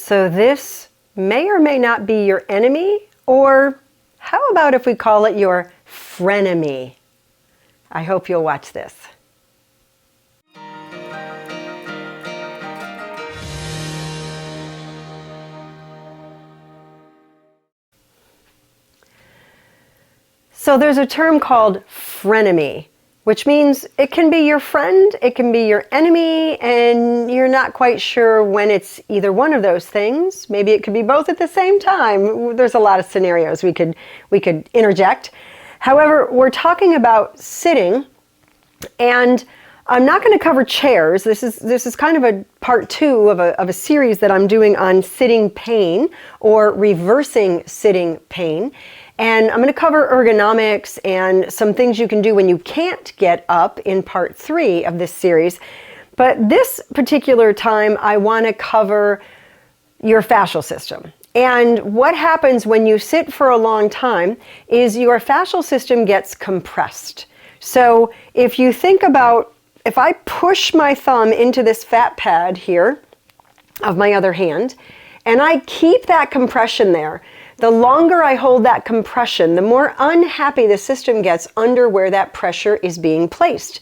So this may or may not be your enemy, or how about if we call it your frenemy? I hope you'll watch this. So there's a term called frenemy, which means it can be your friend, it can be your enemy, and you're not quite sure when it's either one of those things. Maybe it could be both at the same time. There's a lot of scenarios we could interject. However, we're talking about sitting, and I'm not going to cover chairs. This is kind of a part 2 of a series that I'm doing on sitting pain or reversing sitting pain. And I'm going to cover ergonomics and some things you can do when you can't get up in part 3 of this series. But this particular time, I want to cover your fascial system. And what happens when you sit for a long time is your fascial system gets compressed. So if you think about, if I push my thumb into this fat pad here of my other hand, and I keep that compression there, the longer I hold that compression, the more unhappy the system gets under where that pressure is being placed.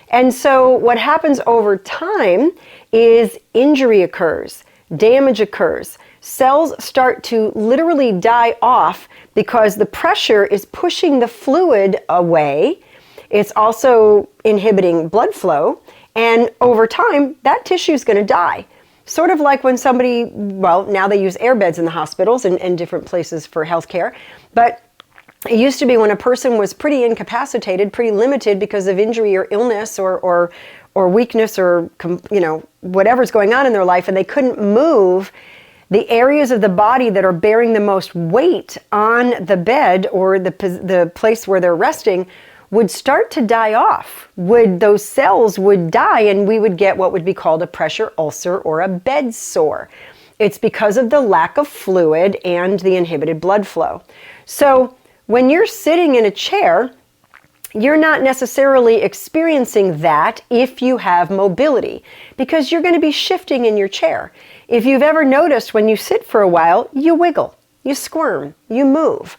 And so what happens over time is injury occurs, damage occurs. Cells start to literally die off because the pressure is pushing the fluid away. It's also inhibiting blood flow. And over time, that tissue is going to die. Sort of like when somebody, well, now they use airbeds in the hospitals and different places for healthcare, but it used to be when a person was pretty incapacitated, pretty limited because of injury or illness or weakness or, whatever's going on in their life, and they couldn't move, the areas of the body that are bearing the most weight on the bed or the place where they're resting would start to die off. Those cells would die, and we would get what would be called a pressure ulcer or a bed sore. It's because of the lack of fluid and the inhibited blood flow. So when you're sitting in a chair, you're not necessarily experiencing that if you have mobility, because you're going to be shifting in your chair. If you've ever noticed when you sit for a while, you wiggle, you squirm, you move.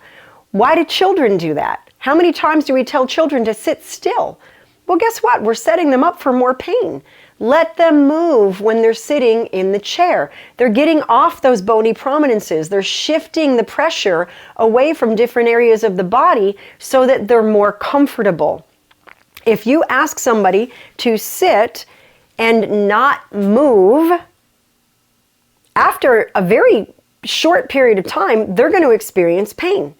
Why do children do that? How many times do we tell children to sit still? Well, guess what? We're setting them up for more pain. Let them move when they're sitting in the chair. They're getting off those bony prominences. They're shifting the pressure away from different areas of the body so that they're more comfortable. If you ask somebody to sit and not move, after a very short period of time, they're going to experience pain.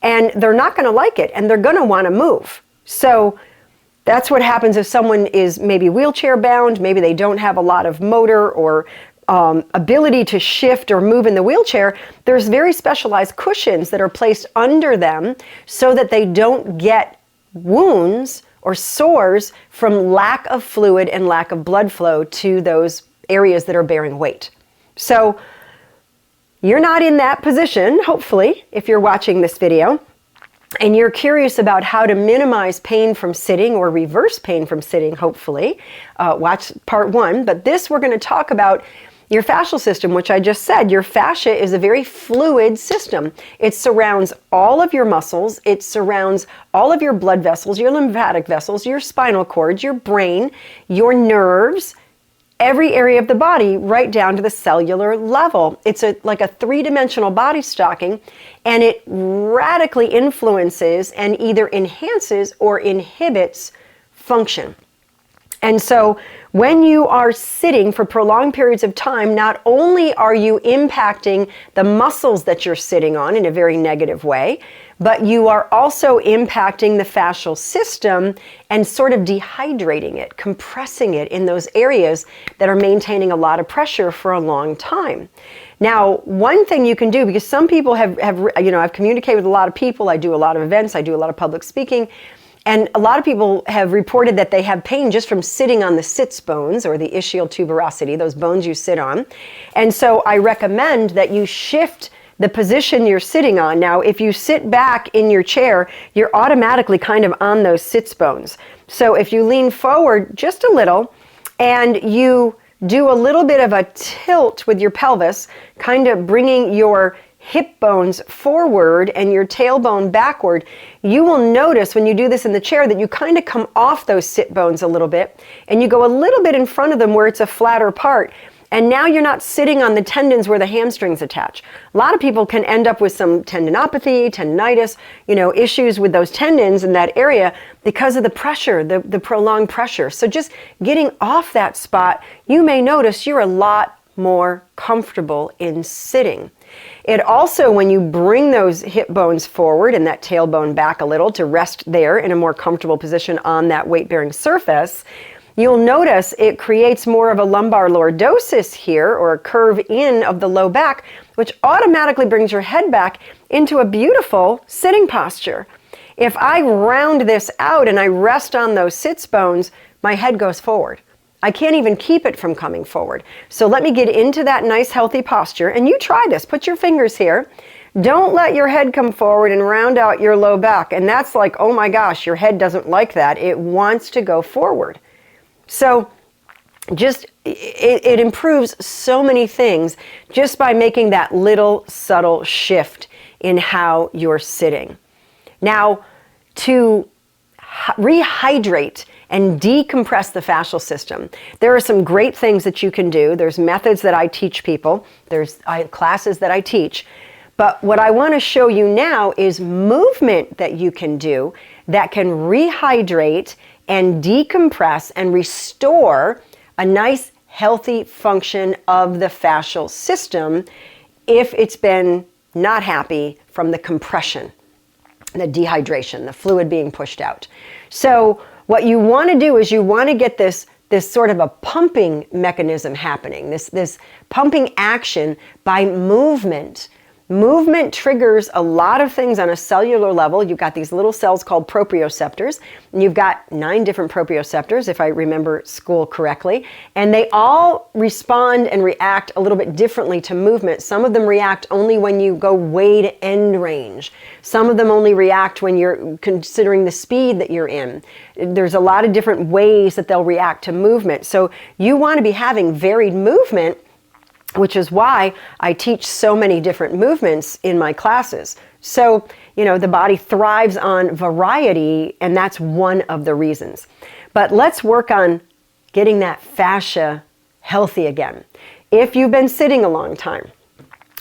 And they're not going to like it, and they're going to want to move. So that's what happens if someone is maybe wheelchair bound, maybe they don't have a lot of motor or ability to shift or move in the wheelchair. There's very specialized cushions that are placed under them so that they don't get wounds or sores from lack of fluid and lack of blood flow to those areas that are bearing weight. So you're not in that position, hopefully, if you're watching this video, and you're curious about how to minimize pain from sitting or reverse pain from sitting, hopefully, watch part 1. But this, we're going to talk about your fascial system, which I just said. Your fascia is a very fluid system. It surrounds all of your muscles. It surrounds all of your blood vessels, your lymphatic vessels, your spinal cord, your brain, your nerves, every area of the body, right down to the cellular level. It's like a 3-dimensional body stocking, and it radically influences and either enhances or inhibits function. And so when you are sitting for prolonged periods of time, not only are you impacting the muscles that you're sitting on in a very negative way, but you are also impacting the fascial system and sort of dehydrating it, compressing it in those areas that are maintaining a lot of pressure for a long time. Now, one thing you can do, because some people I've communicated with a lot of people, I do a lot of events, I do a lot of public speaking, and a lot of people have reported that they have pain just from sitting on the sitz bones or the ischial tuberosity, those bones you sit on. And so I recommend that you shift the position you're sitting on. Now, if you sit back in your chair, you're automatically kind of on those sitz bones. So if you lean forward just a little and you do a little bit of a tilt with your pelvis, kind of bringing your hip bones forward and your tailbone backward, you will notice when you do this in the chair that you kind of come off those sit bones a little bit and you go a little bit in front of them where it's a flatter part. And now you're not sitting on the tendons where the hamstrings attach. A lot of people can end up with some tendinopathy, tendinitis, issues with those tendons in that area because of the pressure, the prolonged pressure. So just getting off that spot, you may notice you're a lot more comfortable in sitting. It also, when you bring those hip bones forward and that tailbone back a little to rest there in a more comfortable position on that weight-bearing surface, you'll notice it creates more of a lumbar lordosis here, or a curve in of the low back, which automatically brings your head back into a beautiful sitting posture. If I round this out and I rest on those sits bones, my head goes forward. I can't even keep it from coming forward. So let me get into that nice healthy posture, and you try this. Put your fingers here. Don't let your head come forward and round out your low back. And that's like, oh my gosh, your head doesn't like that. It wants to go forward. So just, it improves so many things just by making that little subtle shift in how you're sitting. Now, to rehydrate and decompress the fascial system, there are some great things that you can do. There's methods that I teach people. There's classes that I teach. But what I want to show you now is movement that you can do that can rehydrate and decompress and restore a nice healthy function of the fascial system if it's been not happy from the compression, the dehydration, the fluid being pushed out. So what you want to do is you want to get this sort of a pumping mechanism happening, this pumping action by movement. Movement triggers a lot of things on a cellular level. You've got these little cells called proprioceptors, and you've got 9 different proprioceptors, if I remember school correctly, and they all respond and react a little bit differently to movement. Some of them react only when you go way to end range. Some of them only react when you're considering the speed that you're in. There's a lot of different ways that they'll react to movement. So you want to be having varied movement, which is why I teach so many different movements in my classes. So, the body thrives on variety, and that's one of the reasons. But let's work on getting that fascia healthy again. If you've been sitting a long time,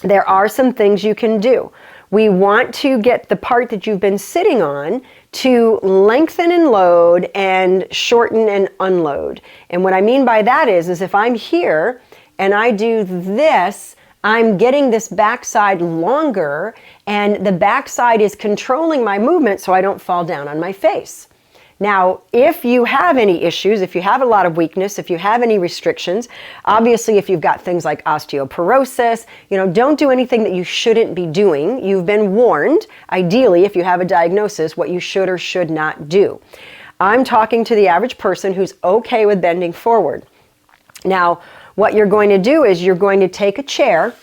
there are some things you can do. We want to get the part that you've been sitting on to lengthen and load and shorten and unload. And what I mean by that is if I'm here and I do this, I'm getting this backside longer, and the backside is controlling my movement so I don't fall down on my face. Now, if you have any issues, if you have a lot of weakness, if you have any restrictions, obviously if you've got things like osteoporosis, don't do anything that you shouldn't be doing. You've been warned, ideally, if you have a diagnosis, what you should or should not do. I'm talking to the average person who's okay with bending forward. Now, what you're going to do is you're going to take a chair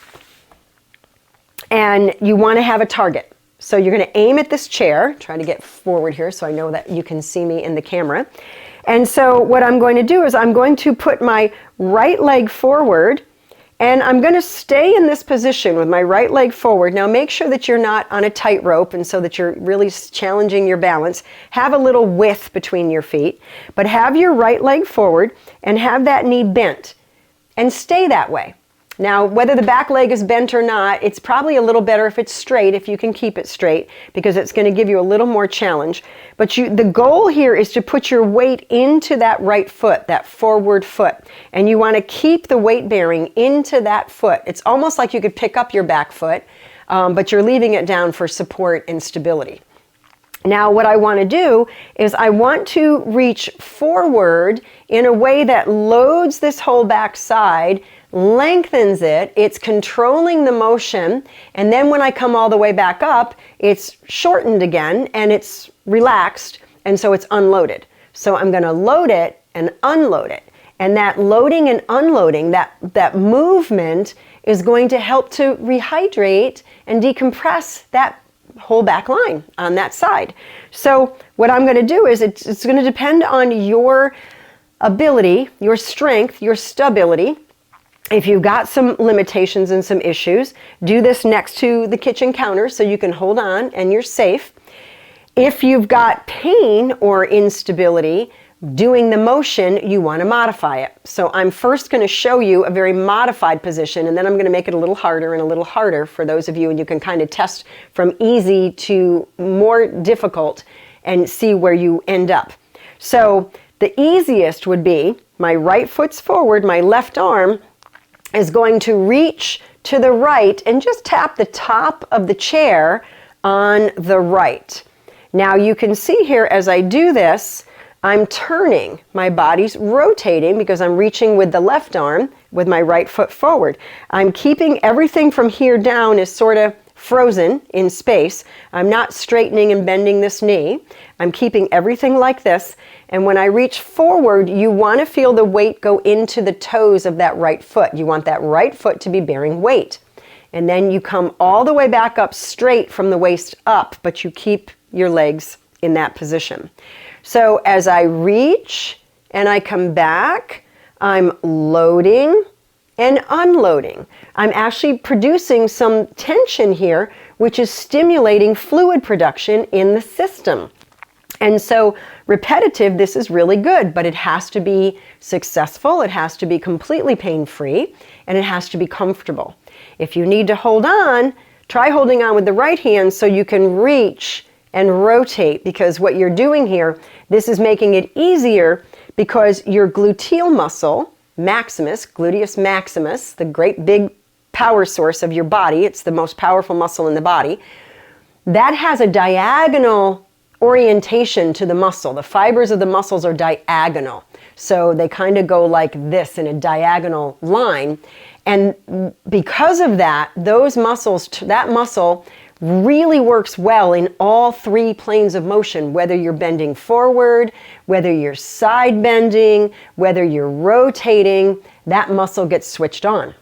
and you want to have a target. So you're going to aim at this chair, trying to get forward here so I know that you can see me in the camera. And so what I'm going to do is I'm going to put my right leg forward and I'm going to stay in this position with my right leg forward. Now make sure that you're not on a tightrope and so that you're really challenging your balance. Have a little width between your feet, but have your right leg forward and have that knee bent. And stay that way. Now, whether the back leg is bent or not, it's probably a little better if it's straight, if you can keep it straight, because it's going to give you a little more challenge. But the goal here is to put your weight into that right foot, that forward foot. And you want to keep the weight bearing into that foot. It's almost like you could pick up your back foot, but you're leaving it down for support and stability. Now what I want to do is I want to reach forward in a way that loads this whole back side, lengthens it, it's controlling the motion, and then when I come all the way back up, it's shortened again and it's relaxed, and so it's unloaded. So I'm going to load it and unload it. And that loading and unloading, that movement is going to help to rehydrate and decompress that whole back line on that side. So what I'm going to do is it's going to depend on your ability, your strength, your stability. If you've got some limitations and some issues, do this next to the kitchen counter so you can hold on and you're safe. If you've got pain or instability doing the motion, you want to modify it. So I'm first going to show you a very modified position, and then I'm going to make it a little harder and a little harder for those of you, and you can kind of test from easy to more difficult and see where you end up. So the easiest would be my right foot's forward, my left arm is going to reach to the right and just tap the top of the chair on the right. Now you can see here as I do this, I'm turning. My body's rotating because I'm reaching with the left arm with my right foot forward. I'm keeping everything from here down is sort of frozen in space. I'm not straightening and bending this knee. I'm keeping everything like this. And when I reach forward, you want to feel the weight go into the toes of that right foot. You want that right foot to be bearing weight. And then you come all the way back up straight from the waist up, but you keep your legs in that position. So as I reach and I come back, I'm loading and unloading. I'm actually producing some tension here, which is stimulating fluid production in the system. And so repetitive, this is really good, but it has to be successful, it has to be completely pain-free, and it has to be comfortable. If you need to hold on, try holding on with the right hand so you can reach and rotate, because what you're doing here, this is making it easier because your gluteal muscle, maximus, gluteus maximus, the great big power source of your body, it's the most powerful muscle in the body, that has a diagonal orientation to the muscle. The fibers of the muscles are diagonal. So they kind of go like this in a diagonal line. And because of that, those muscles, that muscle really works well in all three planes of motion, whether you're bending forward, whether you're side bending, whether you're rotating, that muscle gets switched on.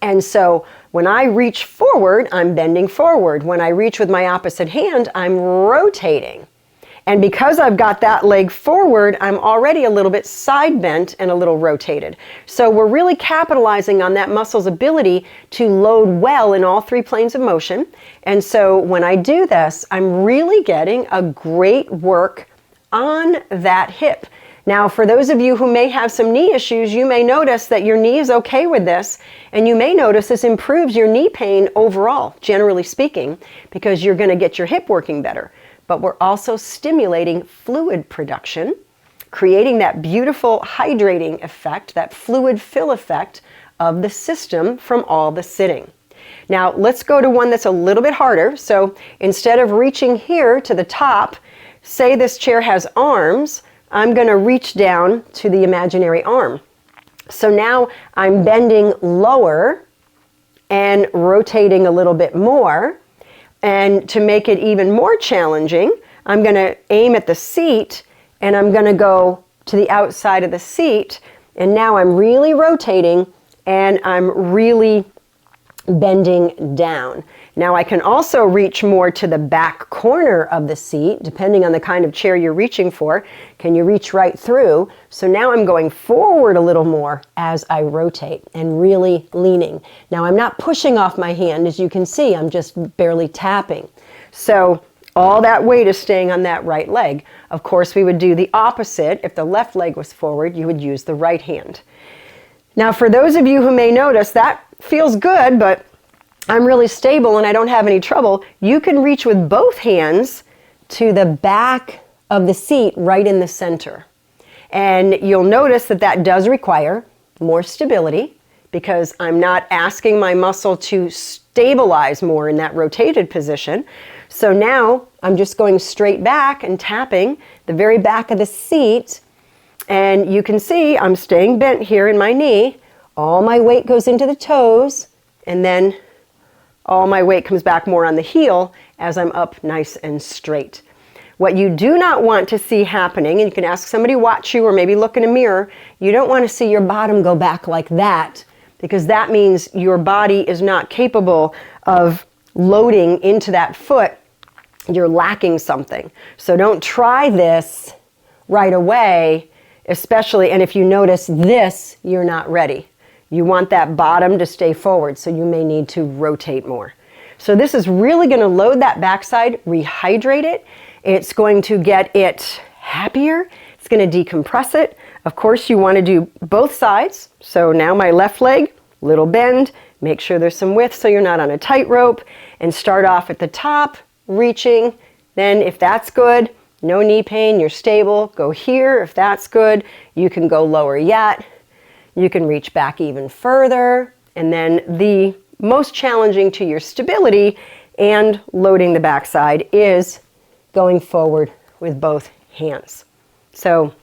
And so when I reach forward, I'm bending forward. When I reach with my opposite hand, I'm rotating. And because I've got that leg forward, I'm already a little bit side bent and a little rotated. So we're really capitalizing on that muscle's ability to load well in all three planes of motion. And so when I do this, I'm really getting a great work on that hip. Now, for those of you who may have some knee issues, you may notice that your knee is okay with this, and you may notice this improves your knee pain overall, generally speaking, because you're going to get your hip working better. But we're also stimulating fluid production, creating that beautiful hydrating effect, that fluid fill effect of the system from all the sitting. Now, let's go to one that's a little bit harder. So instead of reaching here to the top, say this chair has arms, I'm going to reach down to the imaginary arm. So now I'm bending lower and rotating a little bit more. And to make it even more challenging, I'm going to aim at the seat and I'm going to go to the outside of the seat. And now I'm really rotating and I'm really bending down. Now I can also reach more to the back corner of the seat, depending on the kind of chair you're reaching for. Can you reach right through? So now I'm going forward a little more as I rotate and really leaning. Now I'm not pushing off my hand, as you can see, I'm just barely tapping. So all that weight is staying on that right leg. Of course, we would do the opposite. If the left leg was forward, you would use the right hand. Now for those of you who may notice, that feels good, but I'm really stable and I don't have any trouble, you can reach with both hands to the back of the seat right in the center. And you'll notice that that does require more stability because I'm not asking my muscle to stabilize more in that rotated position. So now I'm just going straight back and tapping the very back of the seat. And you can see I'm staying bent here in my knee. All my weight goes into the toes, and then all my weight comes back more on the heel as I'm up nice and straight. What you do not want to see happening, and you can ask somebody to watch you or maybe look in a mirror, you don't want to see your bottom go back like that, because that means your body is not capable of loading into that foot. You're lacking something. So don't try this right away especially, and if you notice this, you're not ready. You want that bottom to stay forward, so you may need to rotate more. So this is really going to load that backside, rehydrate it. It's going to get it happier. It's going to decompress it. Of course, you want to do both sides. So now my left leg, little bend, make sure there's some width so you're not on a tightrope, and start off at the top, reaching. Then if that's good, no knee pain, you're stable, go here. If that's good, you can go lower yet. You can reach back even further. And then the most challenging to your stability and loading the backside is going forward with both hands. So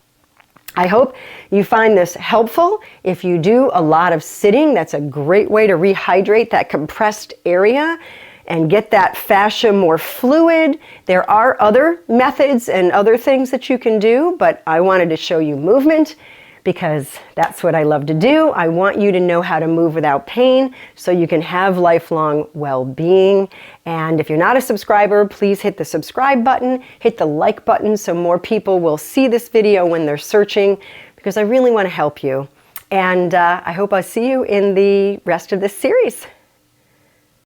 I hope you find this helpful. If you do a lot of sitting, that's a great way to rehydrate that compressed area and get that fascia more fluid. There are other methods and other things that you can do, but I wanted to show you movement because that's what I love to do. I want you to know how to move without pain so you can have lifelong well-being. And if you're not a subscriber, please hit the subscribe button, hit the like button so more people will see this video when they're searching, because I really want to help you. And I hope I'll see you in the rest of this series.